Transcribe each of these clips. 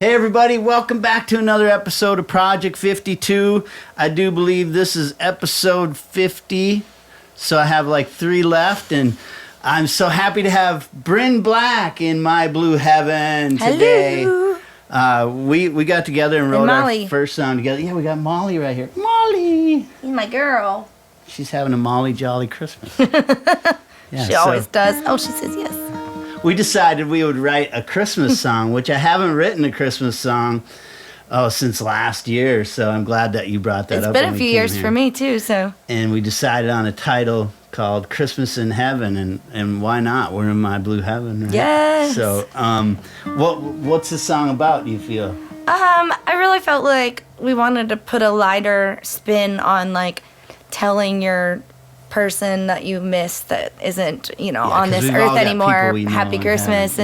Hey everybody, welcome back to another episode of Project 52. I do believe this is episode 50, so I have like 3 left, and I'm so happy to have Brinn Black in my blue heaven today. Hello. We got together and wrote our first song together. Yeah, we got Molly right here. Molly! She's my girl. She's having a Molly Jolly Christmas. Yeah, she always does. Oh, she says yes. We decided we would write a Christmas song, which I haven't written a Christmas song since last year, so I'm glad that you brought that up. It's been a few years for me, too, so. And we decided on a title called Christmas in Heaven, and why not? We're in my blue heaven, right? Yes. So, what's the song about, do you feel? I really felt like we wanted to put a lighter spin on, like, telling your person that you miss that isn't, on this earth anymore, happy Christmas,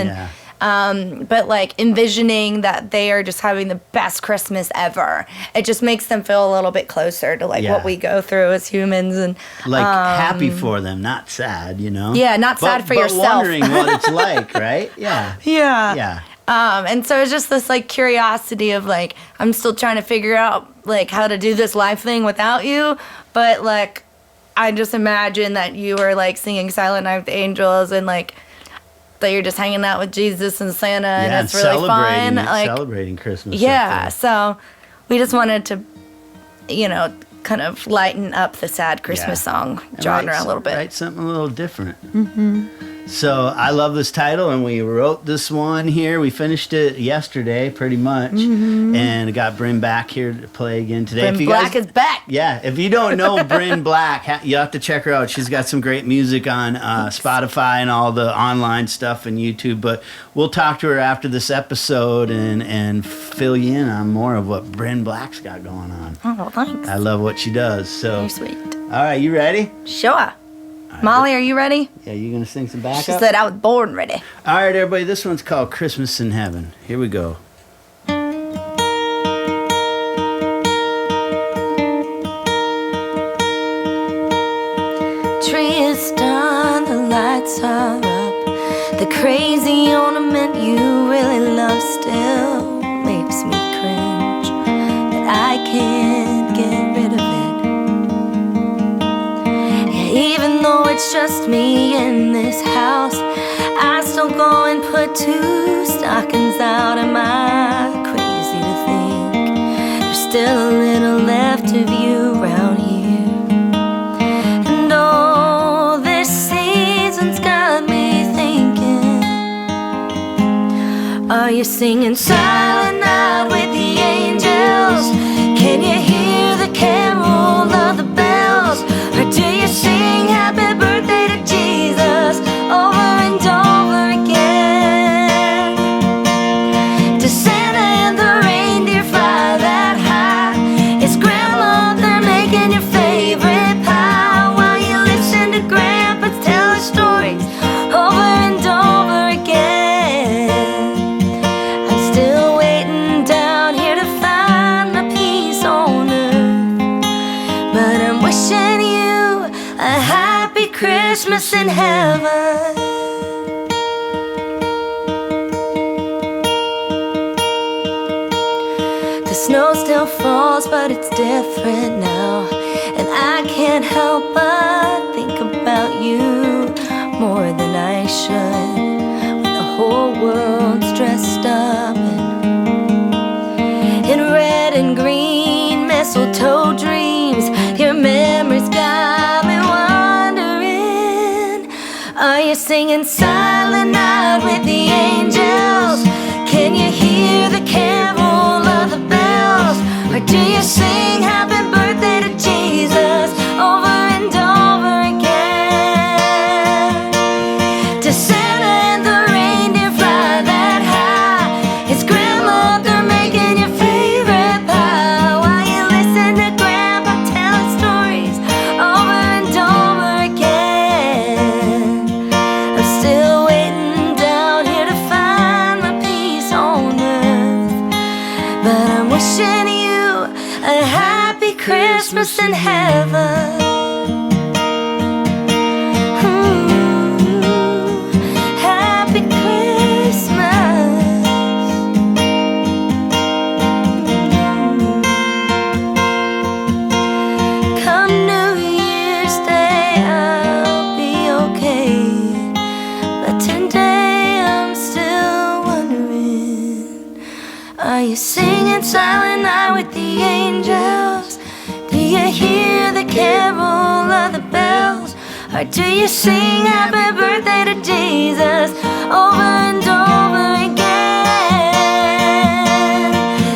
but like envisioning that they are just having the best Christmas ever. It just makes them feel a little bit closer to like what we go through as humans, and like happy for them, not sad, Yeah, not sad for yourself. But wondering what it's like, right? Yeah. And so it's just this like curiosity of like, I'm still trying to figure out like how to do this life thing without you, but like I just imagine that you were like singing Silent Night with the Angels, and like that you're just hanging out with Jesus and Santa, and it's really fun. Like celebrating Christmas. Yeah, so we just wanted to, kind of lighten up the sad Christmas song genre a little bit. Write something a little different. Mm-hmm. So I love this title, and we wrote this one here. We finished it yesterday, pretty much, and got Brinn back here to play again today. Brinn Black is back. Yeah, if you don't know Brinn Black, you have to check her out. She's got some great music on Spotify and all the online stuff and YouTube. But we'll talk to her after this episode and fill you in on more of what Brinn Black's got going on. Oh, well, thanks. I love what she does. So, you're sweet. All right, you ready? Sure. Molly, are you ready? Yeah, you gonna sing some backup? She said I was born ready. All right, everybody, this one's called Christmas in Heaven. Here we go. Tree is done, the lights are up. The crazy ornament you really love still makes me cringe, but I can't get rid of it. Even though it's just me in this house, I still go and put 2 stockings out. Am I crazy to think there's still a little left of you around here? And oh, this season's got me thinking, are you singing Silent Night with the Angels? Can you hear the carol of the bells? Or do you sing happy birthday to Jesus over and over again? Does Santa and the reindeer fly that high? Is grandmother making your favorite pie while you listen to grandpa tell his stories over and over again? I'm still waiting down here to find my peace on earth, but I'm wishing you a happy Christmas in heaven. The snow still falls, but it's different now, and I can't help but think about you more than I should. When the whole world's dressed up in red and green mistletoe dreams, your memories got me wondering, are you singing Silent Night with the Angels? Can you hear the carol of the bells? Or do you sing happy birthday to Jesus over and over again? Does Santa and the reindeer fly that high? Is grandmother making your favorite pie while you listen to grandpa tell stories over and over again? I'm still waiting down here to find my peace on earth, but I'm wishing you a happy Christmas in heaven. Ooh, happy Christmas. sing in silent night with the angels? Do you hear the carol of the bells? Or do you sing happy birthday to Jesus over and over again?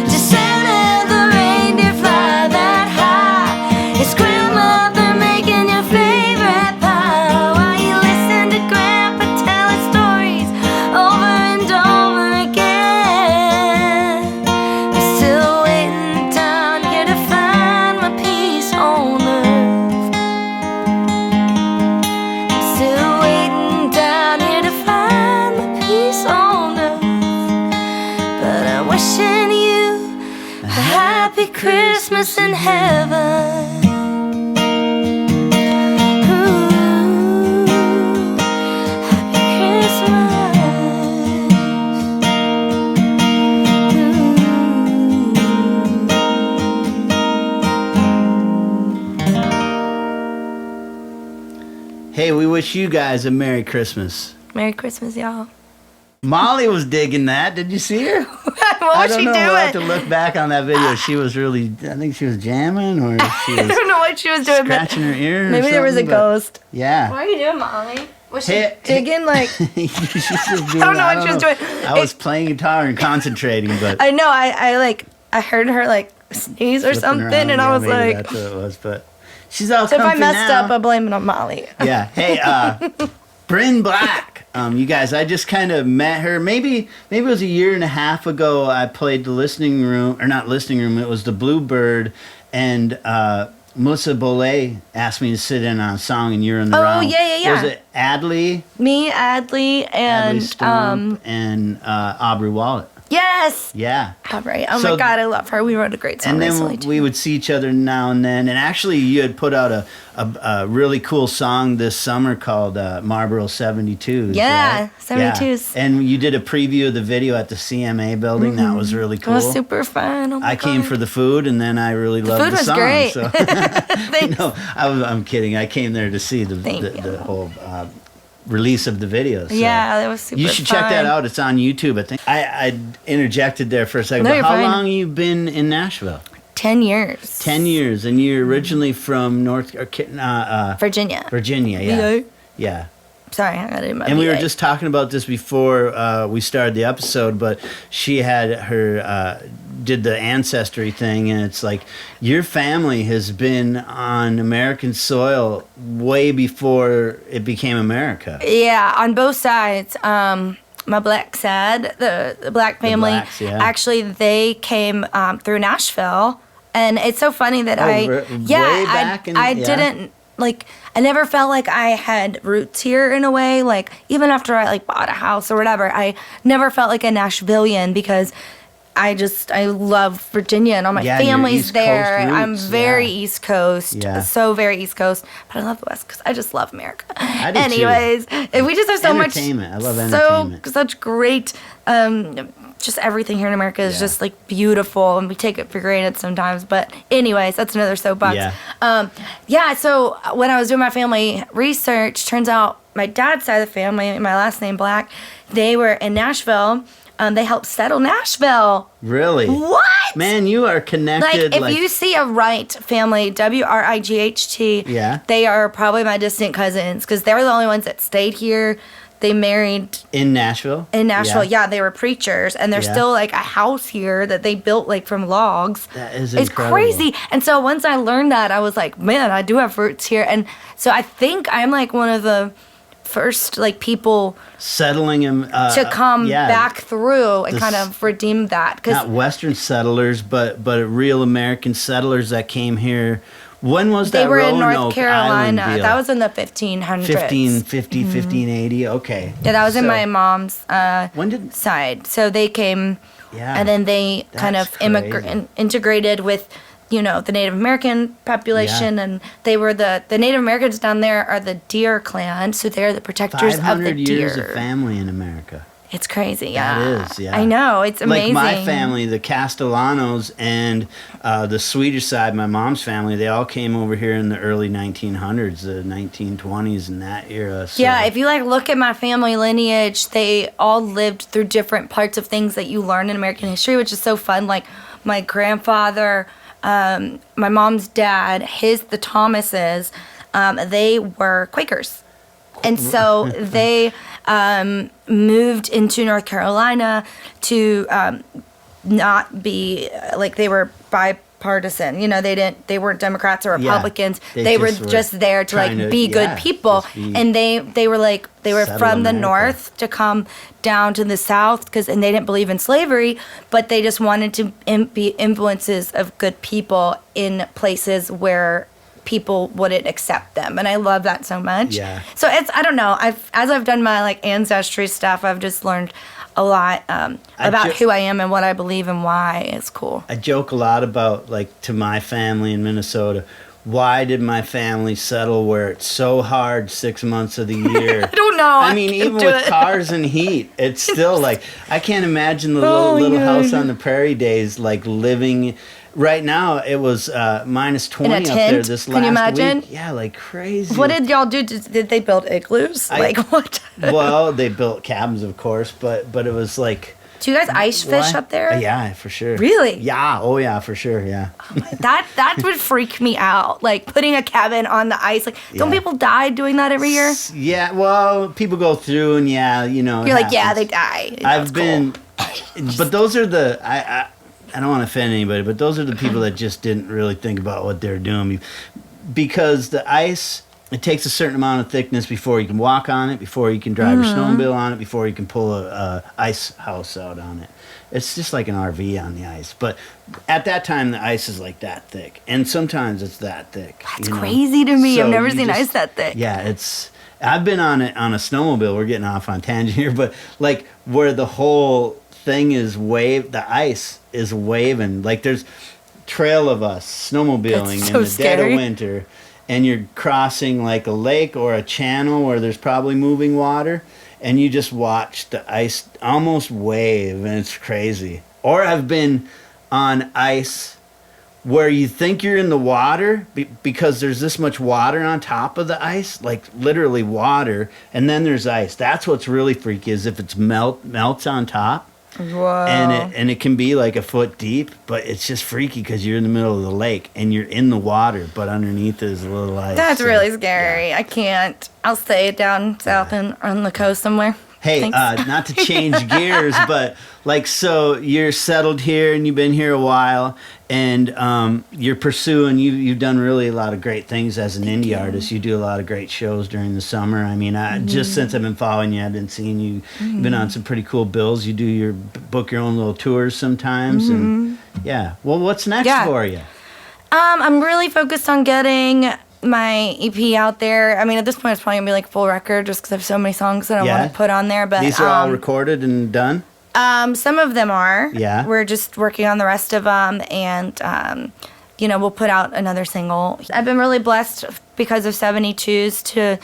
To Santa the reindeer fly that high, is grandmother making your favorite pie? While you listen to Grandpa tell his stories over and over again. I'm still waiting down here to find my peace on earth. I'm still waiting down here to find my peace on earth. But I'm wishing you a happy Christmas in heaven. Ooh, happy Christmas. Hey, we wish you guys a Merry Christmas. Merry Christmas, y'all. Molly was digging that. Did you see her? What I was don't she know. We'll have to doing? look back on that video. She was really, I think she was jamming or she I was don't know what she was doing, but scratching her ear. or maybe there was a something, but- ghost. Yeah. What are you doing, Molly? Was she Hey, digging like? She's just doing, I don't know what she was doing. I was playing guitar and concentrating, but I know. I heard her like sneeze or flipping something, around. and Yeah, I was maybe like, that's what it was. But she's all so if I comfy messed now. up, I blame it on Molly. Yeah. Hey, Brinn Black. You guys, I just kind of met her. Maybe it was a year and a half ago. I played the listening room, or not listening room. It was the Bluebird, and Melissa Bolet asked me to sit in on a song, and you're in the Oh, round. yeah, yeah, yeah. Was it Adley? Me, Adley, and Stump, and Aubrey Wallet. yes, Yeah. Aubrey. Oh So- my God, I love her. We wrote a great song And recently then too. we would see each other now and then. And actually, you had put out a really cool song this summer called Marlboro 72s. Yeah, right? 72s. Yeah. And you did a preview of the video at the CMA building. That was really It cool. was super fun. Oh my I came God. for the food, and then I really loved food the was song. great. So, Thanks. no, I'm kidding. I came there to see the Thank you. whole release of the video. So. Yeah, that was super You should fun. check that out. It's on YouTube, I think. I interjected there for a second. No, but you're how fine. long have you been in Nashville? 10 years. 10 years. And you're originally from Virginia. Virginia, yeah. VA. Yeah. Sorry, I got it in my And we were VA. just talking about this before we started the episode, but she had her did the ancestry thing, and it's like your family has been on American soil way before it became America. Yeah, on both sides. My black side, the black family, Blacks, yeah. actually they came through Nashville, and it's so funny that way back in- I yeah. didn't like. I never felt like I had roots here in a way. Like even after I like bought a house or whatever, I never felt like a Nashvilleian because I love Virginia and all my Yeah, you're family's East there. Coast I'm roots, very yeah. East Coast, Yeah. so very East Coast. But I love the West because I just love America. I do too. Anyways, and we just have so much Entertainment. I love entertainment. such great. Just everything here in America is Yeah. just like beautiful, and we take it for granted sometimes. But anyways, that's another soapbox. Yeah. So when I was doing my family research, turns out my dad's side of the family, my last name Black, they were in Nashville. They helped settle Nashville. Really? What? Man, you are connected. Like, if you see a Wright family, Wright, Yeah. they are probably my distant cousins because they were the only ones that stayed here. They married in Nashville? in Nashville. Yeah, they were preachers, and there's Yeah. still like a house here that they built like from logs. That is It's incredible. crazy. And so once I learned that, I was like, man, I do have roots here. And so I think I'm like one of the first like people Settling him to come yeah. back through and This- kind of redeem that because Not Western settlers, but real American settlers that came here. When was they that were in Roanoke North Carolina. Island deal? That was in the 1500s. 1550, 1580. Okay. Yeah, that was in So, my mom's When did? side. So they came, Yeah. and then they kind That's of crazy. integrated with, the Native American population, and they were the Native Americans down there are the deer clan, so they're the protectors of the 500 deer. years of family in America. It's crazy, yeah. It is, yeah. I know, it's amazing. Like my family, the Castellanos and the Swedish side, my mom's family, they all came over here in the early 1900s, the 1920s and that era. So. Yeah, if you like look at my family lineage, they all lived through different parts of things that you learn in American history, which is so fun. Like my grandfather, my mom's dad, the Thomases, they were Quakers. And so they moved into North Carolina to not be like they were bipartisan. You know, they weren't Democrats or Republicans. Yeah, they were just there to like be good people. And they were from the North to come down to the South and they didn't believe in slavery, but they just wanted to be influences of good people in places where people wouldn't accept them, and I love that so much. Yeah. So I don't know. As I've done my like ancestry stuff, I've just learned a lot about who I am and what I believe and why. It's cool. I joke a lot about like to my family in Minnesota. Why did my family settle where it's so hard 6 months of the year? I don't know. I mean, even with cars and heat, it's still like I can't imagine the little house on the prairie days like living. Right now, it was minus 20 up there this last Can you imagine? week. Yeah, like crazy. What did y'all do? Did they build igloos? Like what? Well, they built cabins, of course, but it was like. Do you guys ice fish up there? Yeah, for sure. Really? Yeah. Oh, yeah, for sure. Yeah. That would freak me out. Like putting a cabin on the ice. Like, don't people die doing that every year? Yeah. Well, people go through, and you know. You're like, yeah, they die. I've been, but those are the I don't want to offend anybody, but those are the people that just didn't really think about what they're doing. Because the ice, it takes a certain amount of thickness before you can walk on it, before you can drive your snowmobile on it, before you can pull a ice house out on it. It's just like an RV on the ice. But at that time, the ice is like that thick. And sometimes it's that thick. That's crazy to me. So I've never seen ice that thick. Yeah, I've been on it on a snowmobile. We're getting off on tangent here. But like where the whole thing is the ice is waving. Like there's trail of us snowmobiling in the dead of winter, and you're crossing like a lake or a channel where there's probably moving water, and you just watch the ice almost wave, and it's crazy. Or I've been on ice where you think you're in the water because there's this much water on top of the ice, like literally water, and then there's ice. That's what's really freaky, is if it's melts on top. Whoa. And it can be like a foot deep, but it's just freaky because you're in the middle of the lake and you're in the water, but underneath is a little ice. That's really scary. Yeah. I can't. I'll stay down south and on the coast somewhere. Hey, not to change gears, but like, so you're settled here and you've been here a while, and you're pursuing. You've done really a lot of great things as an indie artist. You do a lot of great shows during the summer. I mean, just since I've been following you, I've been seeing you. You've been on some pretty cool bills. You do book your own little tours sometimes, and yeah. Well, what's next for you? I'm really focused on getting my EP out there. I mean, at this point, it's probably gonna be like full record, just because I have so many songs that I want to put on there. But these are all recorded and done. Some of them are. Yeah. We're just working on the rest of them, and we'll put out another single. I've been really blessed because of 72s to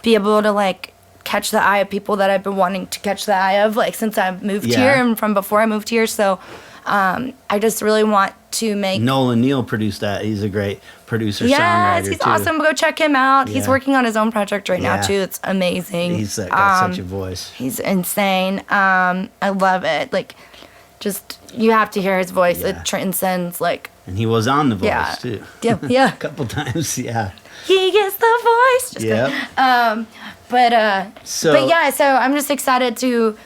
be able to like catch the eye of people that I've been wanting to catch the eye of, like since I moved here and from before I moved here. So I just really want to make. Nolan Neal produced that. He's a great producer, songwriter. Yes, he's awesome. Go check him out. Yeah. He's working on his own project right now too. It's amazing. He's got such a voice. He's insane. I love it. Like, just you have to hear his voice. Yeah. It transcends like. And he was on The Voice too. Yeah. A couple times. Yeah. He gets the voice. Just yeah. So I'm just excited to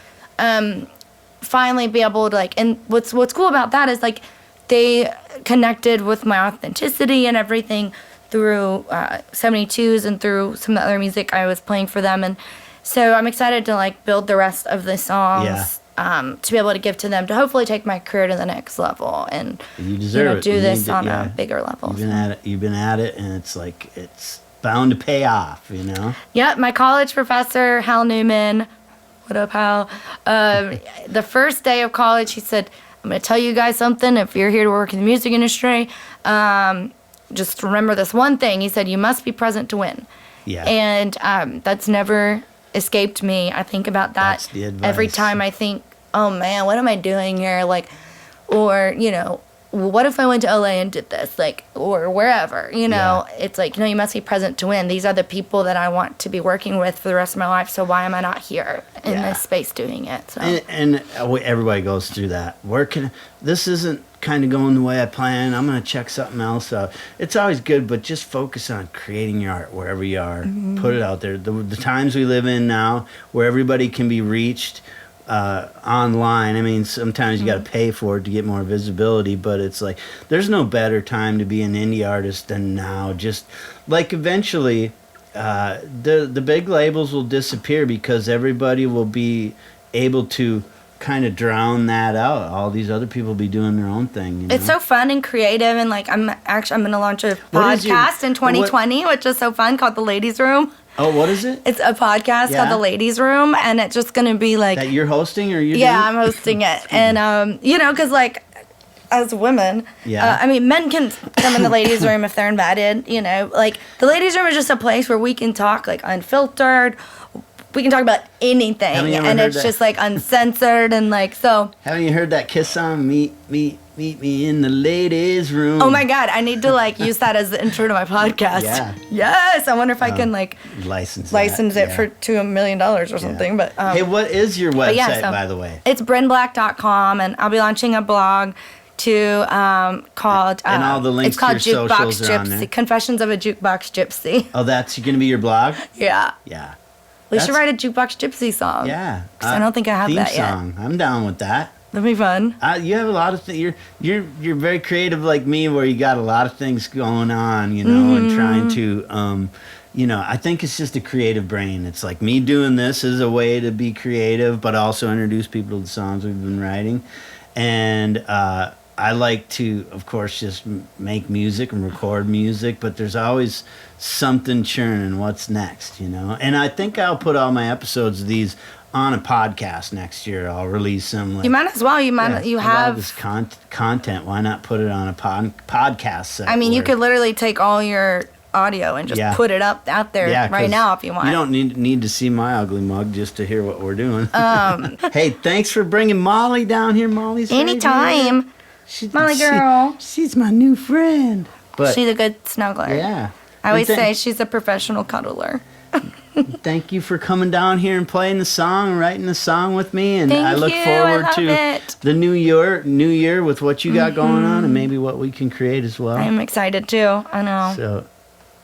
finally be able to like, and what's cool about that is like they connected with my authenticity and everything through 72s and through some of the other music I was playing for them, and so I'm excited to like build the rest of the songs to be able to give to them to hopefully take my career to the next level and you deserve do this on a bigger level. You've been at it, and it's like it's bound to pay off, you know. Yep, my college professor Hal Newman. What up, Hal? The first day of college, he said, I'm going to tell you guys something. If you're here to work in the music industry, just remember this one thing. He said, you must be present to win. Yeah. And it's escaped me. I think about that That's the advice. every time I think, oh man, what am I doing here? Like, or, you know, what if I went to LA and did this? Like, or wherever, you know, it's like, you know, you must be present to win. These are the people that I want to be working with for the rest of my life. So why am I not here in this space doing it? So. And everybody goes through that. This isn't kind of going the way I planned. I'm going to check something else out. It's always good, but just focus on creating your art wherever you are. Put it out there. The times we live in now, where everybody can be reached online. I mean, sometimes you got to pay for it to get more visibility, but it's like there's no better time to be an indie artist than now. Just like eventually, the big labels will disappear because everybody will be able to kind of drown that out. All these other people will be doing their own thing. You know? It's so fun and creative, and like I'm going to launch a podcast in 2020, which is so fun, called The Ladies Room. Oh, what is it? It's a podcast called The Ladies Room, and it's just going to be like... That you're hosting, or you're doing? I'm hosting it. And, you know, because, like, as women, I mean, men can come in the ladies' room if they're invited, you know. Like, the ladies' room is just a place where we can talk, like, unfiltered. We can talk about anything, and it's just, like, uncensored, and, like, so... Haven't you heard that Kiss song, Meet Me in the Ladies' Room? Oh my God, I need to like use that as the intro to my podcast. Yeah. Yes, I wonder if I can like license it for $2 million or something. But hey, what is your website, by the way? It's brinnblack.com, and I'll be launching a blog called and all the links it's called to your Jukebox socials are on Gypsy. there. Confessions of a Jukebox Gypsy. Oh, that's going to be your blog? Yeah. Yeah. We should write a Jukebox Gypsy song. Yeah. I don't think I have that yet. Song. I'm down with that. That'd be fun. You have a lot of things. You're very creative like me, where you got a lot of things going on, you know, and trying to, you know, I think it's just a creative brain. It's like me doing this is a way to be creative, but also introduce people to the songs we've been writing. And I like to, of course, just make music and record music, but there's always something churning. What's next, you know? And I think I'll put all my episodes of these on a podcast next year. I'll release them. Like, you might as well. You have all this content. Why not put it on a podcast? I mean, you could literally take all your audio and just put it out there right now if you want. You don't need to see my ugly mug just to hear what we're doing. Hey, thanks for bringing Molly down here. Molly's anytime. Molly girl. She's my new friend. But she's a good snuggler. Yeah. I always say she's a professional cuddler. Thank you for coming down here and playing the song, writing the song with me, and I look forward to the new year with what you got going on, and maybe what we can create as well. I'm excited too. I know. So,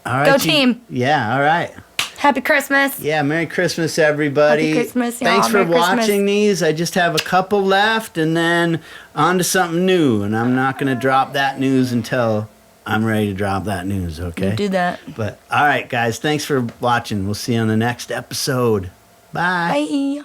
all right, go team! Yeah, all right. Happy Christmas! Yeah, Merry Christmas, everybody! Happy Christmas, y'all. Thanks for Merry watching Christmas. these. I just have a couple left, and then on to something new, and I'm not going to drop that news until I'm ready to drop that news, okay? You do that. But, all right, guys, thanks for watching. We'll see you on the next episode. Bye. Bye.